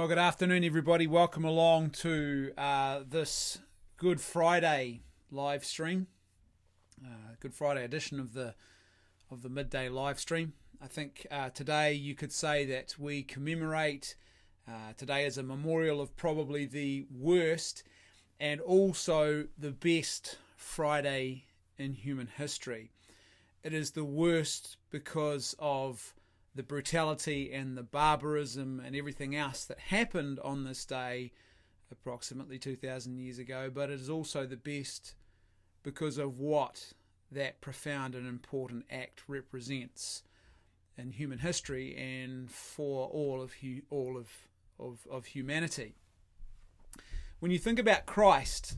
Well, good afternoon, everybody. Welcome along to this Good Friday live stream, Good Friday edition of the midday live stream. I think today you could say that we commemorate. Today is a memorial of probably the worst and also the best Friday in human history. It is the worst because of the brutality and the barbarism and everything else that happened on this day approximately 2,000 years ago, but it is also the best because of what that profound and important act represents in human history and for all of humanity. When you think about Christ,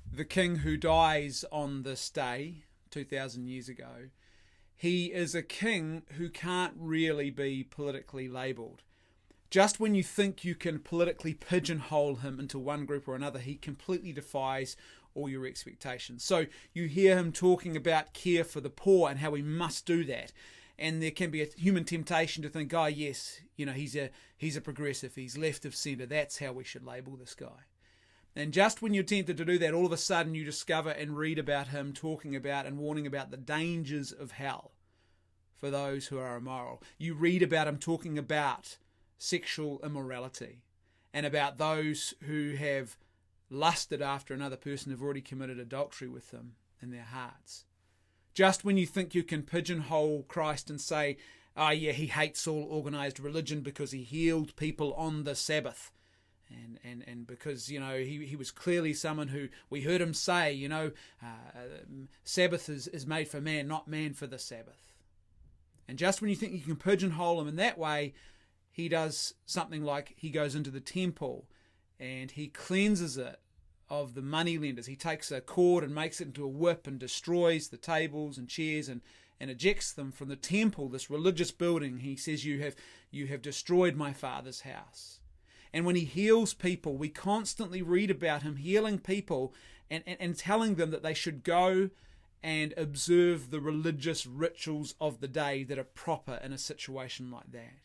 the King who dies on this day 2,000 years ago, he is a king who can't really be politically labelled. Just when you think you can politically pigeonhole him into one group or another, he completely defies all your expectations. So you hear him talking about care for the poor and how we must do that. And there can be a human temptation to think, oh yes, he's a progressive, he's left of centre, that's how we should label this guy. And just when you're tempted to do that, all of a sudden you discover and read about him talking about and warning about the dangers of hell for those who are immoral. You read about him talking about sexual immorality and about those who have lusted after another person who've already committed adultery with them in their hearts. Just when you think you can pigeonhole Christ and say, oh yeah, he hates all organised religion because he healed people on the Sabbath. And because, he was clearly someone who we heard him say, Sabbath is made for man, not man for the Sabbath. And just when you think you can pigeonhole him in that way, he does something like he goes into the temple and he cleanses it of the moneylenders. He takes a cord and makes it into a whip and destroys the tables and chairs and ejects them from the temple, this religious building. He says, you have destroyed my Father's house. And when he heals people, we constantly read about him healing people and telling them that they should go and observe the religious rituals of the day that are proper in a situation like that.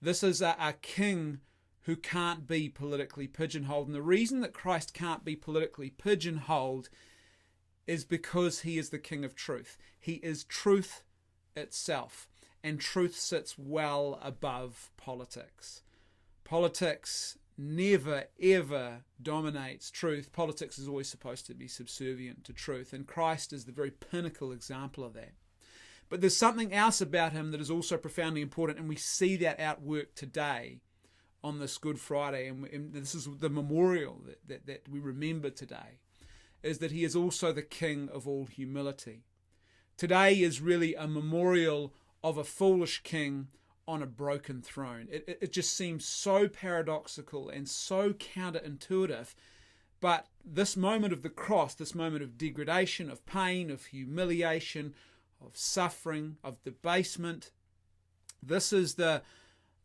This is a king who can't be politically pigeonholed. And the reason that Christ can't be politically pigeonholed is because he is the King of truth. He is truth itself, and truth sits well above politics. Politics never, ever dominates truth. Politics is always supposed to be subservient to truth, and Christ is the very pinnacle example of that. But there's something else about him that is also profoundly important, and we see that outworked today on this Good Friday, and this is the memorial that we remember today, is that he is also the King of all humility. Today is really a memorial of a foolish king on a broken throne. It just seems so paradoxical and so counterintuitive. But this moment of the cross, this moment of degradation, of pain, of humiliation, of suffering, of debasement, this is the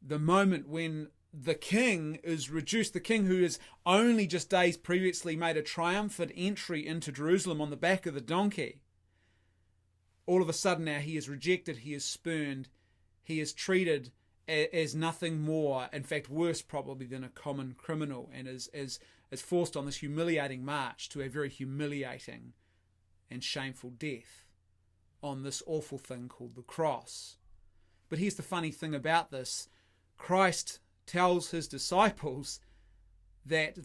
moment when the king is reduced. The king who has only just days previously made a triumphant entry into Jerusalem on the back of the donkey. All of a sudden now he is rejected, he is spurned, he is treated as nothing more, in fact worse probably than a common criminal, and is forced on this humiliating march to a very humiliating and shameful death on this awful thing called the cross. But here's the funny thing about this. Christ tells his disciples that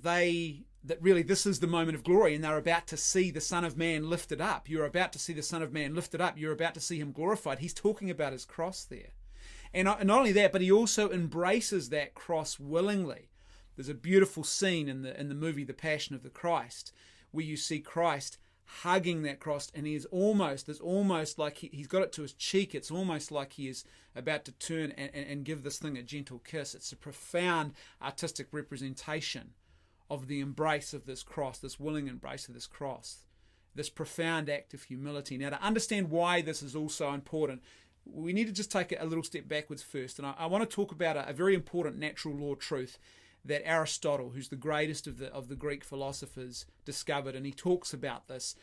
really this is the moment of glory, and they're about to see the Son of Man lifted up. You're about to see the Son of Man lifted up. You're about to see him glorified. He's talking about his cross there. And not only that, but he also embraces that cross willingly. There's a beautiful scene in the movie The Passion of the Christ where you see Christ hugging that cross, and it's almost like he's got it to his cheek. It's almost like he is about to turn and give this thing a gentle kiss. It's a profound artistic representation of the embrace of this cross, this willing embrace of this cross, this profound act of humility. Now, to understand why this is also important, we need to just take a little step backwards first. And I want to talk about a very important natural law truth that Aristotle, who's the greatest of the Greek philosophers, discovered, and he talks about this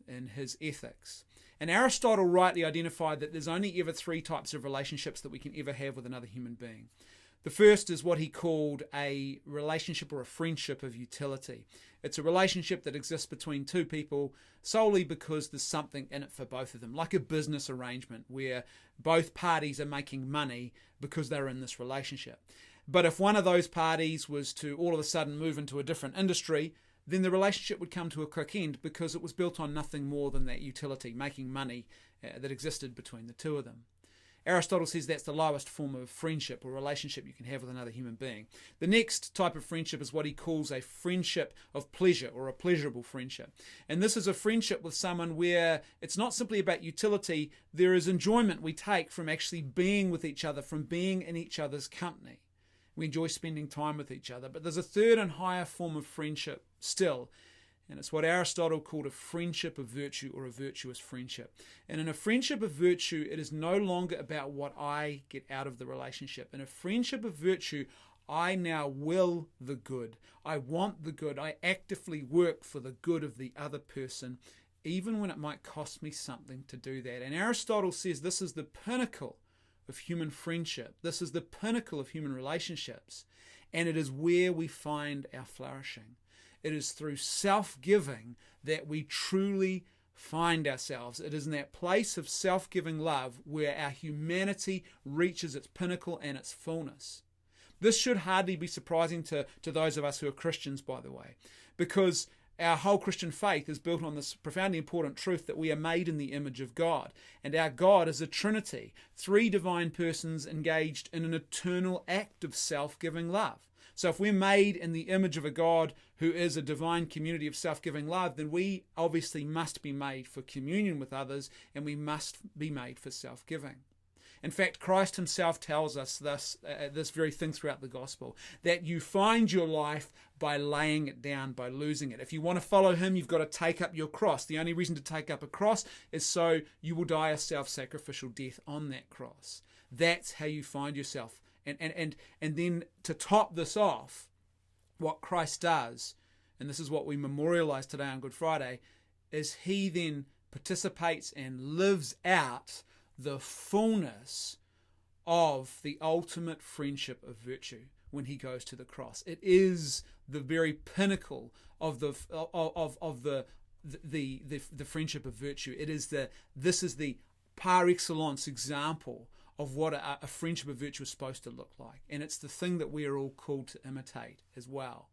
in his Ethics. And Aristotle rightly identified that there's only ever three types of relationships that we can ever have with another human being. The first is what he called a relationship or a friendship of utility. It's a relationship that exists between two people solely because there's something in it for both of them, like a business arrangement where both parties are making money because they're in this relationship. But if one of those parties was to all of a sudden move into a different industry, then the relationship would come to a quick end because it was built on nothing more than that utility, making money that existed between the two of them. Aristotle says that's the lowest form of friendship or relationship you can have with another human being. The next type of friendship is what he calls a friendship of pleasure or a pleasurable friendship. And this is a friendship with someone where it's not simply about utility, there is enjoyment we take from actually being with each other, from being in each other's company. We enjoy spending time with each other. But there's a third and higher form of friendship still, and it's what Aristotle called a friendship of virtue or a virtuous friendship. And in a friendship of virtue, it is no longer about what I get out of the relationship. In a friendship of virtue, I now will the good. I want the good. I actively work for the good of the other person, even when it might cost me something to do that. And Aristotle says this is the pinnacle of human friendship. This is the pinnacle of human relationships. And it is where we find our flourishing. It is through self-giving that we truly find ourselves. It is in that place of self-giving love where our humanity reaches its pinnacle and its fullness. This should hardly be surprising to those of us who are Christians, by the way, because our whole Christian faith is built on this profoundly important truth that we are made in the image of God. And our God is a Trinity, three divine persons engaged in an eternal act of self-giving love. So if we're made in the image of a God who is a divine community of self-giving love, then we obviously must be made for communion with others, and we must be made for self-giving. In fact, Christ himself tells us this very thing throughout the gospel, that you find your life by laying it down, by losing it. If you want to follow him, you've got to take up your cross. The only reason to take up a cross is so you will die a self-sacrificial death on that cross. That's how you find yourself. And then to top this off, what Christ does, and this is what we memorialize today on Good Friday, is he then participates and lives out the fullness of the ultimate friendship of virtue when he goes to the cross. It is the very pinnacle of the friendship of virtue. This is the par excellence example of what a friendship of virtue is supposed to look like. And it's the thing that we are all called to imitate as well.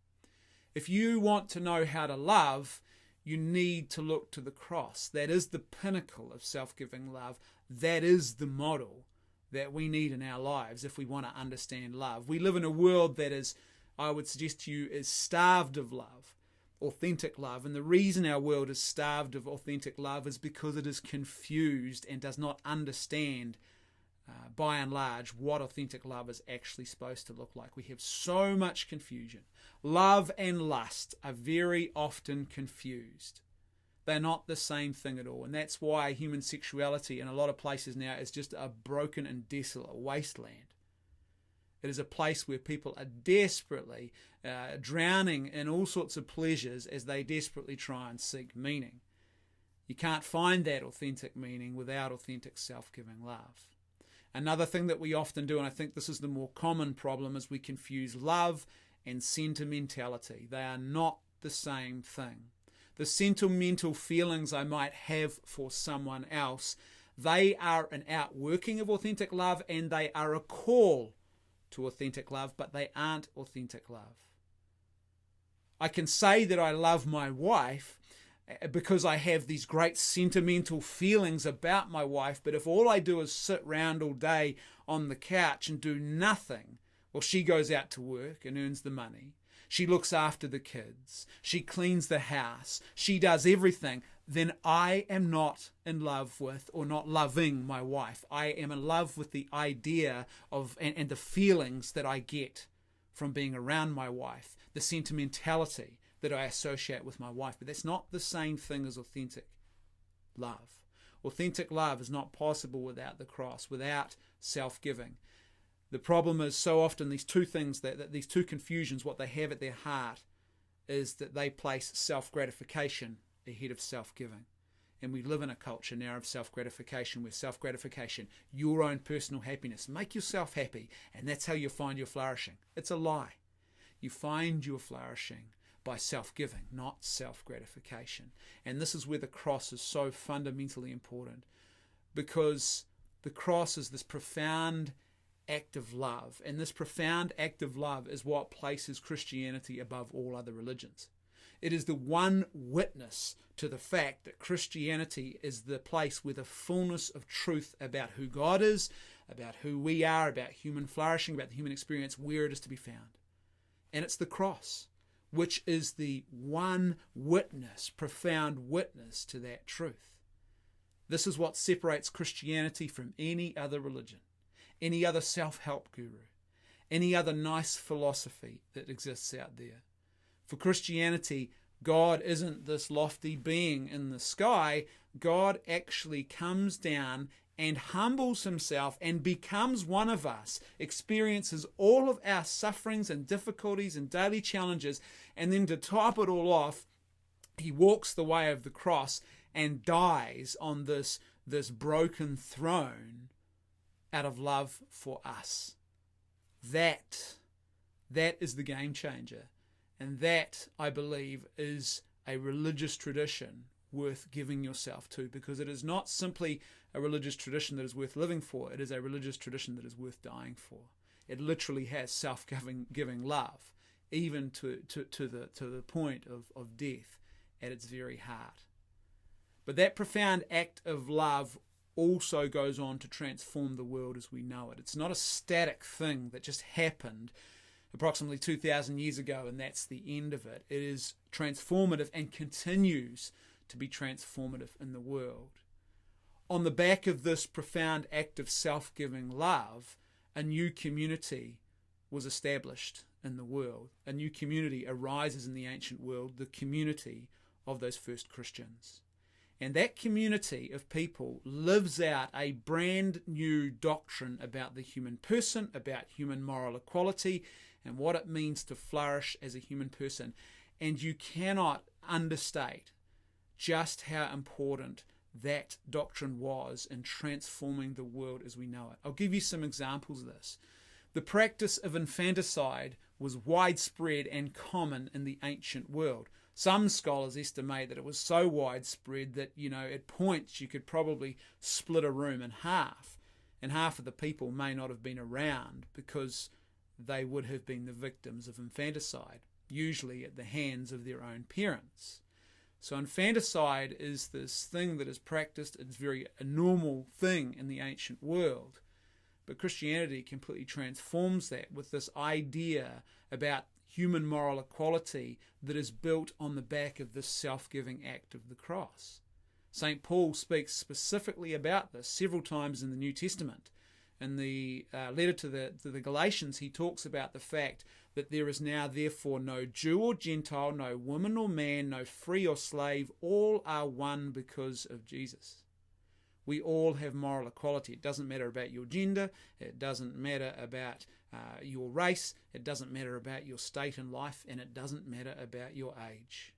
If you want to know how to love, you need to look to the cross. That is the pinnacle of self-giving love. That is the model that we need in our lives if we want to understand love. We live in a world that is, I would suggest to you, is starved of love, authentic love. And the reason our world is starved of authentic love is because it is confused and does not understand by and large what authentic love is actually supposed to look like. We have so much confusion. Love and lust are very often confused. They're not the same thing at all. And that's why human sexuality in a lot of places now is just a broken and desolate wasteland. It is a place where people are desperately drowning in all sorts of pleasures as they desperately try and seek meaning. You can't find that authentic meaning without authentic self-giving love. Another thing that we often do, and I think this is the more common problem, is we confuse love and sentimentality. They are not the same thing. The sentimental feelings I might have for someone else, they are an outworking of authentic love, and they are a call to authentic love, but they aren't authentic love. I can say that I love my wife because I have these great sentimental feelings about my wife, but if all I do is sit round all day on the couch and do nothing, well, she goes out to work and earns the money. She looks after the kids. She cleans the house. She does everything. Then I am not in love with, or not loving, my wife. I am in love with the idea of and the feelings that I get from being around my wife, the sentimentality that I associate with my wife. But that's not the same thing as authentic love. Authentic love is not possible without the cross, without self-giving. The problem is so often these two things, that these two confusions, what they have at their heart is that they place self-gratification ahead of self-giving. And we live in a culture now of self-gratification, where self-gratification, your own personal happiness, make yourself happy, and that's how you find your flourishing. It's a lie. You find your flourishing by self-giving, not self-gratification. And this is where the cross is so fundamentally important, because the cross is this profound act of love, and this profound act of love is what places Christianity above all other religions. It is the one witness to the fact that Christianity is the place where the fullness of truth about who God is, about who we are, about human flourishing, about the human experience, where it is to be found. And it's the cross, which is the one witness, profound witness to that truth. This is what separates Christianity from any other religion, any other self-help guru, any other nice philosophy that exists out there. For Christianity, God isn't this lofty being in the sky. God actually comes down and humbles himself and becomes one of us, experiences all of our sufferings and difficulties and daily challenges, and then to top it all off, he walks the way of the cross and dies on this broken throne out of love for us. That is the game changer. And that, I believe, is a religious tradition worth giving yourself to, because it is not simply a religious tradition that is worth living for. It is a religious tradition that is worth dying for. It literally has self-giving love, even to the point of death at its very heart. But that profound act of love also goes on to transform the world as we know it. It's not a static thing that just happened approximately 2,000 years ago and that's the end of it. It is transformative and continues to be transformative in the world. On the back of this profound act of self-giving love, a new community was established in the world. A new community arises in the ancient world, the community of those first Christians. And that community of people lives out a brand new doctrine about the human person, about human moral equality, and what it means to flourish as a human person. And you cannot understate just how important that doctrine was in transforming the world as we know it. I'll give you some examples of this. The practice of infanticide was widespread and common in the ancient world. Some scholars estimate that it was so widespread that, at points you could probably split a room in half, and half of the people may not have been around because they would have been the victims of infanticide, usually at the hands of their own parents. So infanticide is this thing that is practiced. It's a normal thing in the ancient world. But Christianity completely transforms that with this idea about human moral equality that is built on the back of this self-giving act of the cross. St. Paul speaks specifically about this several times in the New Testament. In the letter to the Galatians, he talks about the fact that there is now therefore no Jew or Gentile, no woman or man, no free or slave, all are one because of Jesus. We all have moral equality. It doesn't matter about your gender, it doesn't matter about your race, it doesn't matter about your state in life, and it doesn't matter about your age.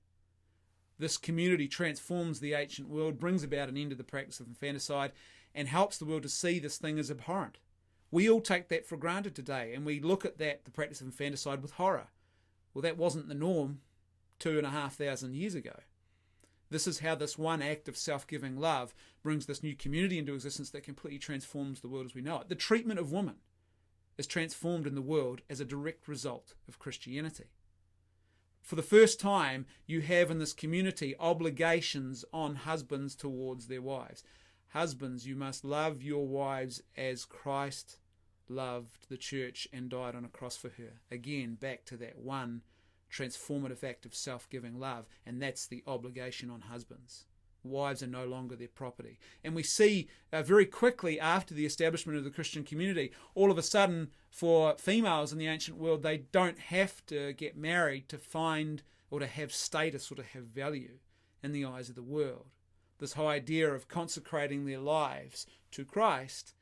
This community transforms the ancient world, brings about an end to the practice of infanticide, and helps the world to see this thing as abhorrent. We all take that for granted today, and we look at the practice of infanticide with horror. Well, that wasn't the norm 2,500 years ago. This is how this one act of self-giving love brings this new community into existence that completely transforms the world as we know it. The treatment of women is transformed in the world as a direct result of Christianity. For the first time, you have in this community obligations on husbands towards their wives. Husbands, you must love your wives as Christ loved the church and died on a cross for her. Again, back to that one transformative act of self-giving love, and that's the obligation on husbands. Wives are no longer their property. And we see very quickly after the establishment of the Christian community, all of a sudden for females in the ancient world, they don't have to get married to find or to have status or to have value in the eyes of the world. This whole idea of consecrating their lives to Christ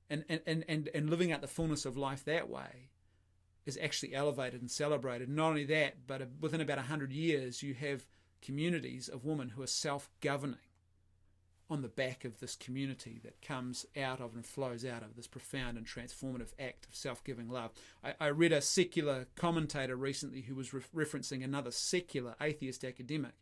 and living out the fullness of life that way is actually elevated and celebrated. Not only that, but within about 100 years, you have communities of women who are self-governing. on the back of this community that comes out of and flows out of this profound and transformative act of self-giving love. I read a secular commentator recently who was referencing another secular atheist academic,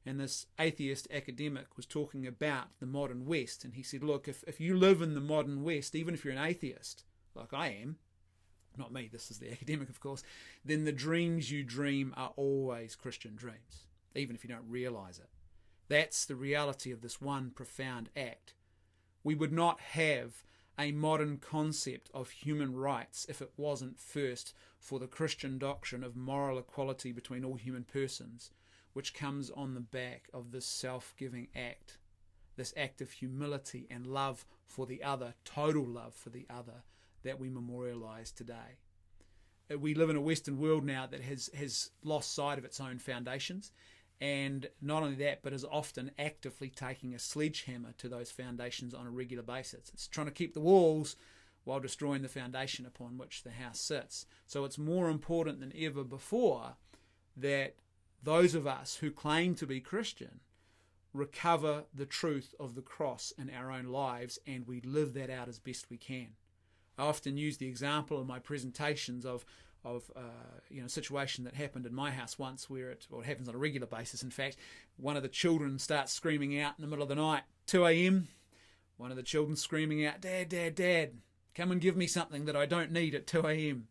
and this atheist academic was talking about the modern West, and he said, look, if you live in the modern West, even if you're an atheist, like I am, not me, this is the academic of course, then the dreams you dream are always Christian dreams, even if you don't realize it. That's the reality of this one profound act. We would not have a modern concept of human rights if it wasn't first for the Christian doctrine of moral equality between all human persons, which comes on the back of this self-giving act, this act of humility and love for the other, total love for the other, that we memorialize today. We live in a Western world now that has lost sight of its own foundations, and not only that, but is often actively taking a sledgehammer to those foundations on a regular basis. It's trying to keep the walls while destroying the foundation upon which the house sits. So it's more important than ever before that those of us who claim to be Christian recover the truth of the cross in our own lives, and we live that out as best we can. I often use the example in my presentations of a situation that happened in my house once, where it happens on a regular basis. In fact, one of the children starts screaming out in the middle of the night, 2 a.m. One of the children screaming out, Dad, Dad, Dad, come and give me something that I don't need at 2 a.m.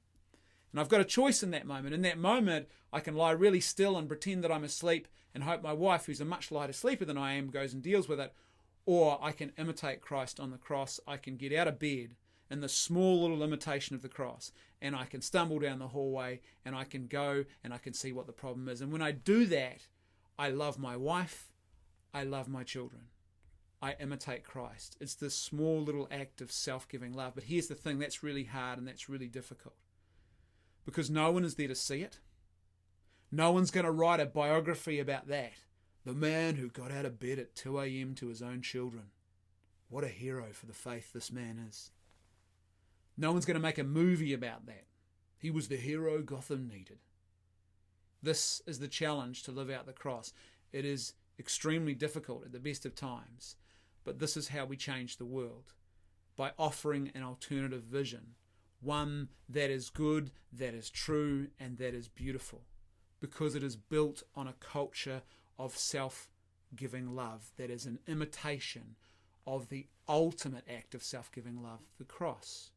And I've got a choice in that moment. In that moment, I can lie really still and pretend that I'm asleep and hope my wife, who's a much lighter sleeper than I am, goes and deals with it. Or I can imitate Christ on the cross. I can get out of bed in the small little imitation of the cross, and I can stumble down the hallway, and I can go and I can see what the problem is. And when I do that, I love my wife, I love my children. I imitate Christ. It's this small little act of self-giving love. But here's the thing, that's really hard and that's really difficult, because no one is there to see it. No one's going to write a biography about that. The man who got out of bed at 2 a.m. to his own children. What a hero for the faith this man is. No one's going to make a movie about that. He was the hero Gotham needed. This is the challenge to live out the cross. It is extremely difficult at the best of times, but this is how we change the world, by offering an alternative vision, one that is good, that is true, and that is beautiful, because it is built on a culture of self-giving love that is an imitation of the ultimate act of self-giving love, the cross.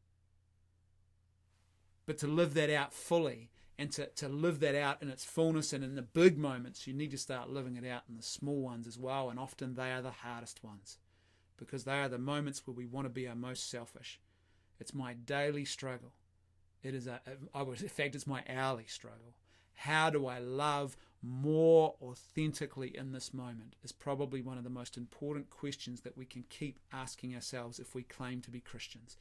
But to live that out fully, and to live that out in its fullness and in the big moments, you need to start living it out in the small ones as well, and often they are the hardest ones, because they are the moments where we want to be our most selfish. It's my daily struggle. In fact, it's my hourly struggle. How do I love more authentically in this moment is probably one of the most important questions that we can keep asking ourselves if we claim to be Christians.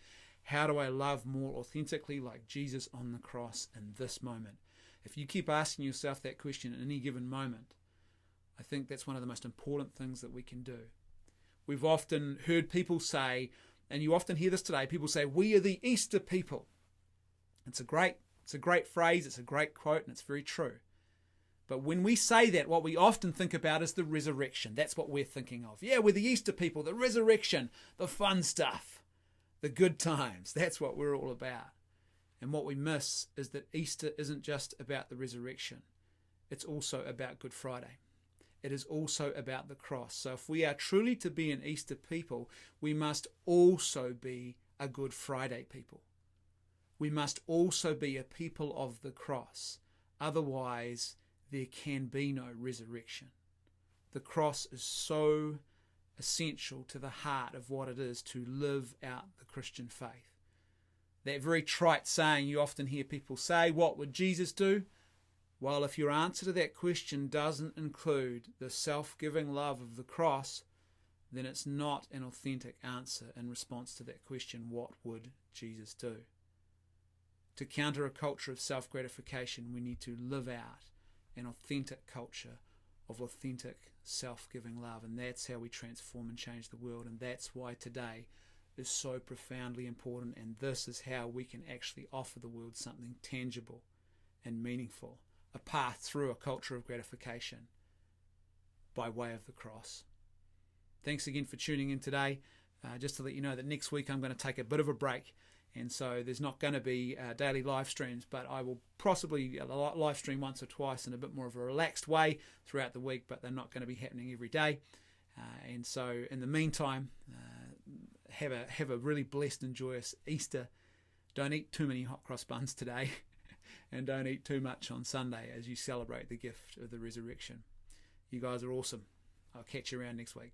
How do I love more authentically like Jesus on the cross in this moment? If you keep asking yourself that question at any given moment, I think that's one of the most important things that we can do. We've often heard people say, and you often hear this today, people say, we are the Easter people. It's a great phrase, it's a great quote, and it's very true. But when we say that, what we often think about is the resurrection. That's what we're thinking of. Yeah, we're the Easter people, the resurrection, the fun stuff, the good times. That's what we're all about. And what we miss is that Easter isn't just about the resurrection. It's also about Good Friday. It is also about the cross. So if we are truly to be an Easter people, we must also be a Good Friday people. We must also be a people of the cross. Otherwise, there can be no resurrection. The cross is so essential to the heart of what it is to live out the Christian faith. That very trite saying you often hear people say, what would Jesus do? Well, if your answer to that question doesn't include the self-giving love of the cross, then it's not an authentic answer in response to that question, what would Jesus do? To counter a culture of self-gratification, we need to live out an authentic culture of authentic self-giving love, and that's how we transform and change the world. And that's why today is so profoundly important, and this is how we can actually offer the world something tangible and meaningful, a path through a culture of gratification by way of the cross. thanks again for tuning in today. Just to let you know that next week I'm going to take a bit of a break, and so there's not going to be daily live streams, but I will possibly live stream once or twice in a bit more of a relaxed way throughout the week, but they're not going to be happening every day. And so in the meantime, have a really blessed and joyous Easter. Don't eat too many hot cross buns today, and don't eat too much on Sunday as you celebrate the gift of the resurrection. You guys are awesome. I'll catch you around next week.